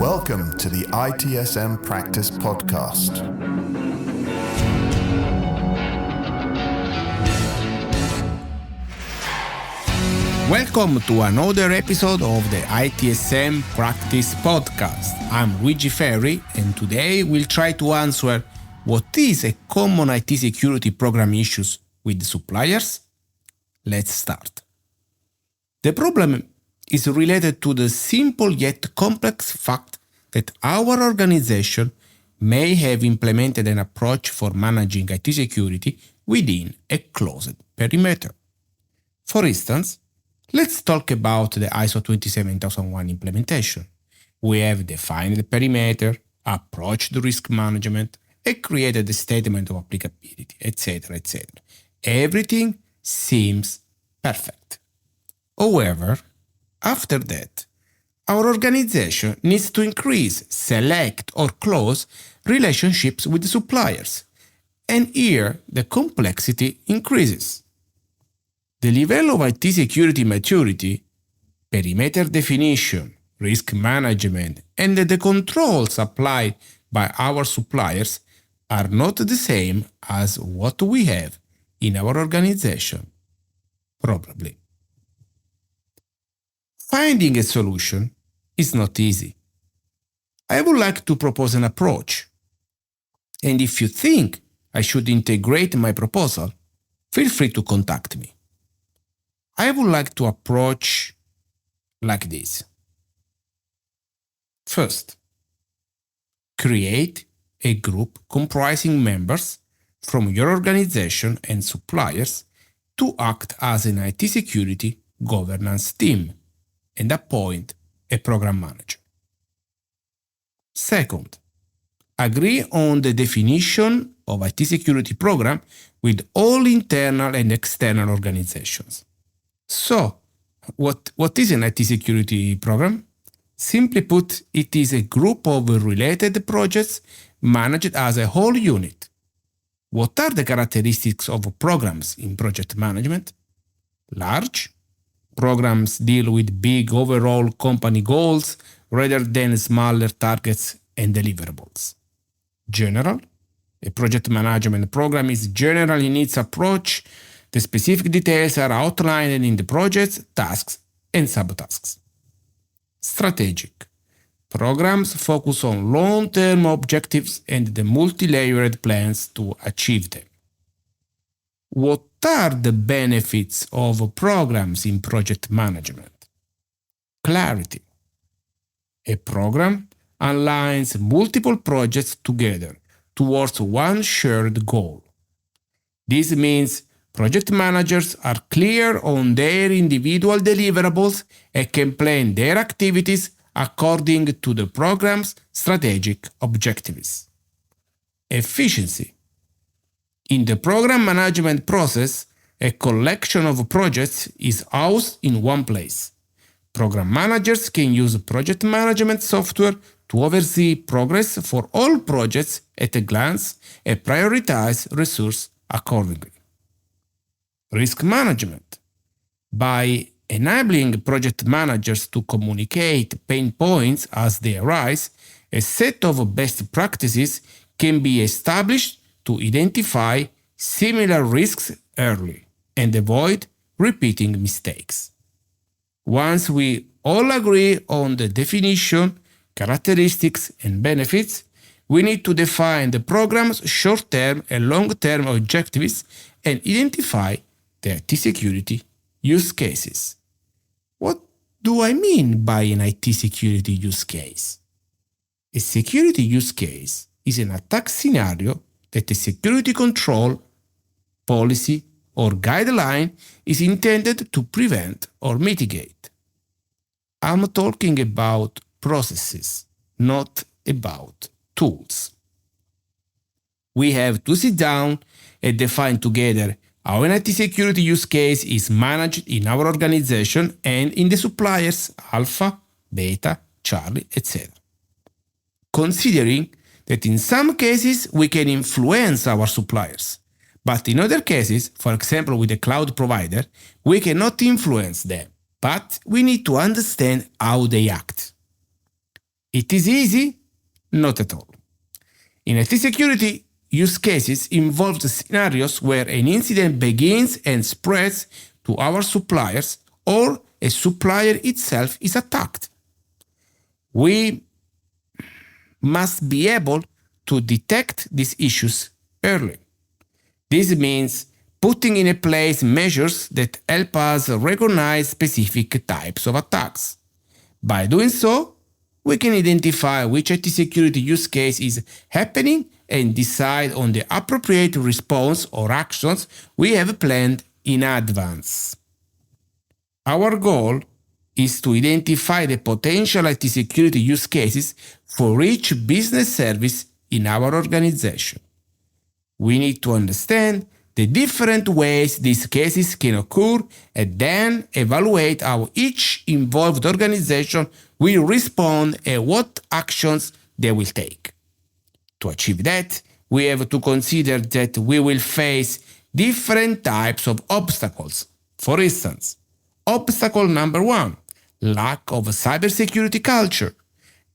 Welcome to the ITSM Practice podcast. Welcome to another episode of the ITSM Practice podcast. I'm Luigi Ferri, and today we'll try to answer what is a common IT security program issues with suppliers. Let's start. The problem is related to the simple yet complex fact that our organization may have implemented an approach for managing IT security within a closed perimeter. For instance, let's talk about the ISO 27001 implementation. We have defined the perimeter, approached the risk management, and created the statement of applicability, etc., etc. Everything seems perfect. However, after that, our organization needs to increase, select, or close relationships with the suppliers. And here, the complexity increases. The level of IT security maturity, perimeter definition, risk management, and the controls applied by our suppliers are not the same as what we have in our organization. Probably. Finding a solution is not easy. I would like to propose an approach. And if you think I should integrate my proposal, feel free to contact me. I would like to approach like this. First, create a group comprising members from your organization and suppliers to act as an IT security governance team and appoint a program manager. Second, agree on the definition of IT security program with all internal and external organizations. So, what is an IT security program? Simply put, it is a group of related projects managed as a whole unit. What are the characteristics of programs in project management? Large. Programs deal with big overall company goals rather than smaller targets and deliverables. General. A project management program is general in its approach. The specific details are outlined in the project's tasks and subtasks. Strategic. Programs focus on long-term objectives and the multi-layered plans to achieve them. What are the benefits of programs in project management? Clarity. A program aligns multiple projects together towards one shared goal. This means project managers are clear on their individual deliverables and can plan their activities according to the program's strategic objectives. Efficiency. In the program management process, a collection of projects is housed in one place. Program managers can use project management software to oversee progress for all projects at a glance and prioritize resources accordingly. Risk management. By enabling project managers to communicate pain points as they arise, a set of best practices can be established to identify similar risks early and avoid repeating mistakes. Once we all agree on the definition, characteristics, and benefits, we need to define the program's short-term and long-term objectives and identify the IT security use cases. What do I mean by an IT security use case? A security use case is an attack scenario that a security control, policy, or guideline is intended to prevent or mitigate. I'm talking about processes, not about tools. We have to sit down and define together how an IT security use case is managed in our organization and in the suppliers Alpha, Beta, Charlie, etc. Considering that in some cases we can influence our suppliers, but in other cases, for example with a cloud provider, we cannot influence them, but we need to understand how they act. It is easy? Not at all. In IT security, use cases involve scenarios where an incident begins and spreads to our suppliers or a supplier itself is attacked. We must be able to detect these issues early. This means putting in place measures that help us recognize specific types of attacks. By doing so, we can identify which IT security use case is happening and decide on the appropriate response or actions we have planned in advance. Our goal is to identify the potential IT security use cases for each business service in our organization. We need to understand the different ways these cases can occur and then evaluate how each involved organization will respond and what actions they will take. To achieve that, we have to consider that we will face different types of obstacles. For instance, obstacle number 1, lack of cybersecurity culture.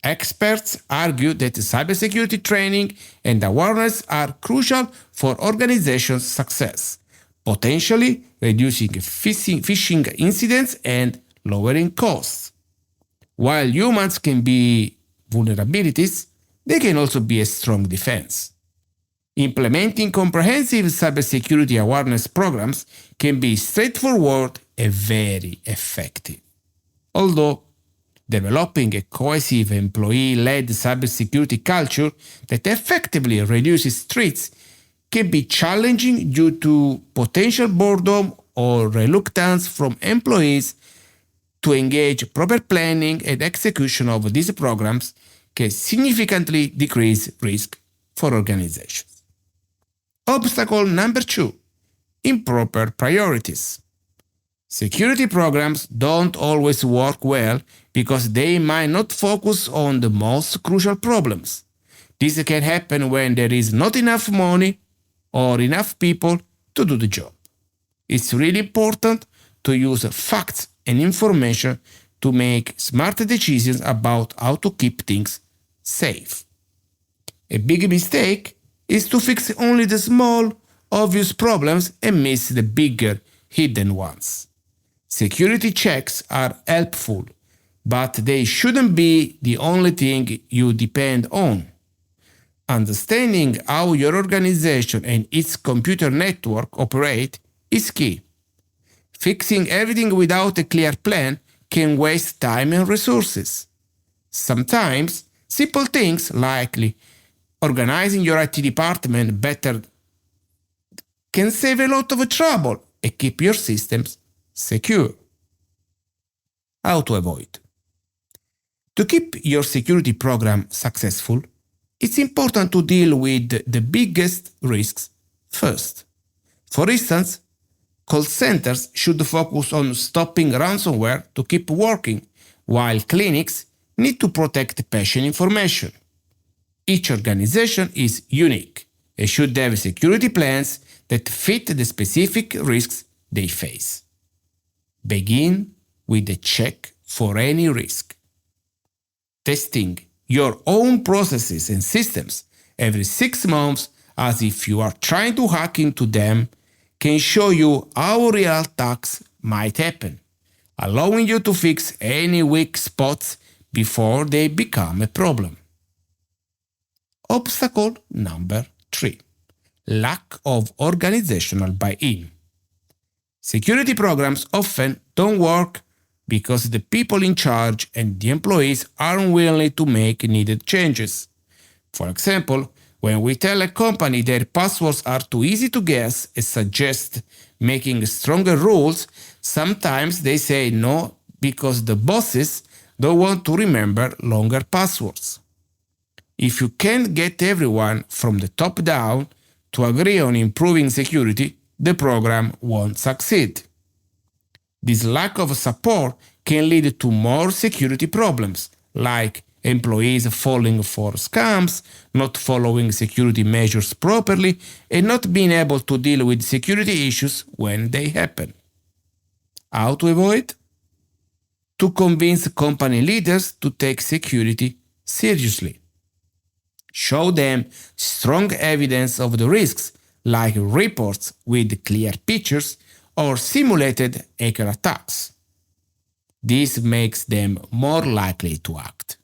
Experts argue that cybersecurity training and awareness are crucial for organizations' success, potentially reducing phishing incidents and lowering costs. While humans can be vulnerabilities, they can also be a strong defense. Implementing comprehensive cybersecurity awareness programs can be straightforward and very effective. Although developing a cohesive employee-led cybersecurity culture that effectively reduces threats can be challenging due to potential boredom or reluctance from employees to engage. Proper planning and execution of these programs can significantly decrease risk for organizations. Obstacle number 2, improper priorities. Security programs don't always work well because they might not focus on the most crucial problems. This can happen when there is not enough money or enough people to do the job. It's really important to use facts and information to make smart decisions about how to keep things safe. A big mistake is to fix only the small, obvious problems and miss the bigger, hidden ones. Security checks are helpful, but they shouldn't be the only thing you depend on. Understanding how your organization and its computer network operate is key. Fixing everything without a clear plan can waste time and resources. Sometimes, simple things like organizing your IT department better can save a lot of trouble and keep your systems secure. How to avoid? To keep your security program successful, it's important to deal with the biggest risks first. For instance, call centers should focus on stopping ransomware to keep working, while clinics need to protect patient information. Each organization is unique and should have security plans that fit the specific risks they face. Begin with a check for any risk. Testing your own processes and systems every 6 months as if you are trying to hack into them can show you how real attacks might happen, allowing you to fix any weak spots before they become a problem. Obstacle number 3. Lack of organizational buy-in. Security programs often don't work because the people in charge and the employees aren't willing to make needed changes. For example, when we tell a company their passwords are too easy to guess and suggest making stronger rules, sometimes they say no because the bosses don't want to remember longer passwords. If you can't get everyone from the top down to agree on improving security, the program won't succeed. This lack of support can lead to more security problems, like employees falling for scams, not following security measures properly, and not being able to deal with security issues when they happen. How to avoid? To convince company leaders to take security seriously. Show them strong evidence of the risks, like reports with clear pictures or simulated hacker attacks. This makes them more likely to act.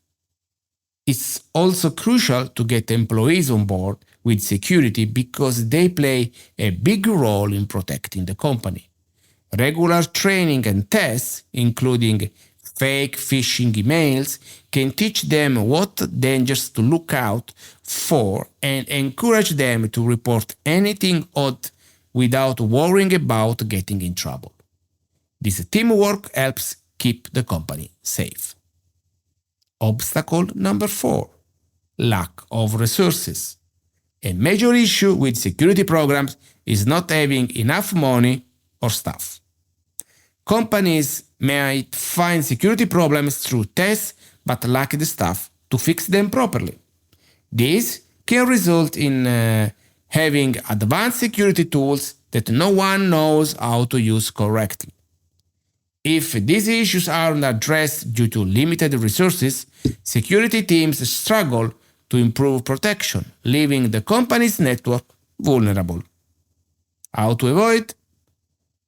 It's also crucial to get employees on board with security because they play a big role in protecting the company. Regular training and tests, including fake phishing emails, can teach them what dangers to look out for and encourage them to report anything odd without worrying about getting in trouble. This teamwork helps keep the company safe. Obstacle number 4: lack of resources. A major issue with security programs is not having enough money or staff. Companies might find security problems through tests but lack the staff to fix them properly. This can result in having advanced security tools that no one knows how to use correctly. If these issues aren't addressed due to limited resources, security teams struggle to improve protection, leaving the company's network vulnerable. How to avoid?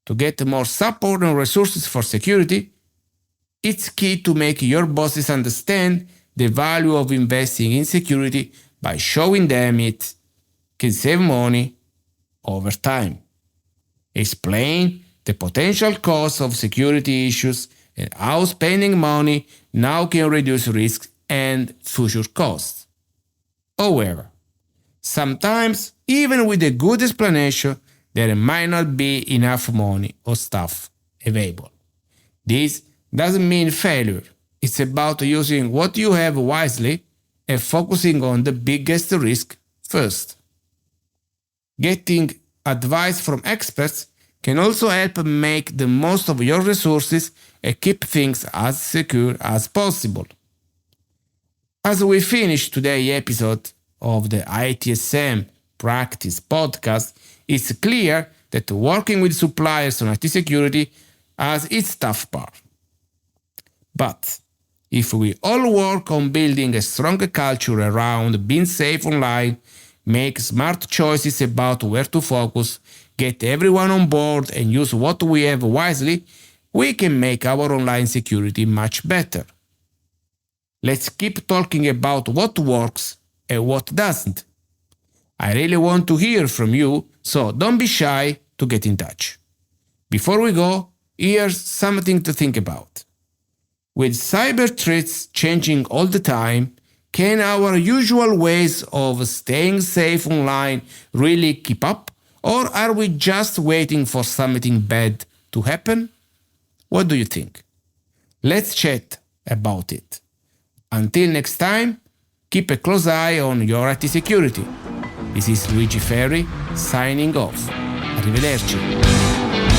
To get more support and resources for security, it's key to make your bosses understand the value of investing in security by showing them it can save money over time. Explain the potential costs of security issues and how spending money now can reduce risks and future costs. However, sometimes, even with a good explanation, there might not be enough money or staff available. This doesn't mean failure. It's about using what you have wisely and focusing on the biggest risk first. Getting advice from experts can also help make the most of your resources and keep things as secure as possible. As we finish today's episode of the ITSM Practice podcast, it's clear that working with suppliers on IT security has its tough part. But if we all work on building a stronger culture around being safe online, make smart choices about where to focus, get everyone on board and use what we have wisely, we can make our online security much better. Let's keep talking about what works and what doesn't. I really want to hear from you, so don't be shy to get in touch. Before we go, here's something to think about. With cyber threats changing all the time, can our usual ways of staying safe online really keep up? Or are we just waiting for something bad to happen? What do you think? Let's chat about it. Until next time, keep a close eye on your IT security. This is Luigi Ferri signing off. Arrivederci.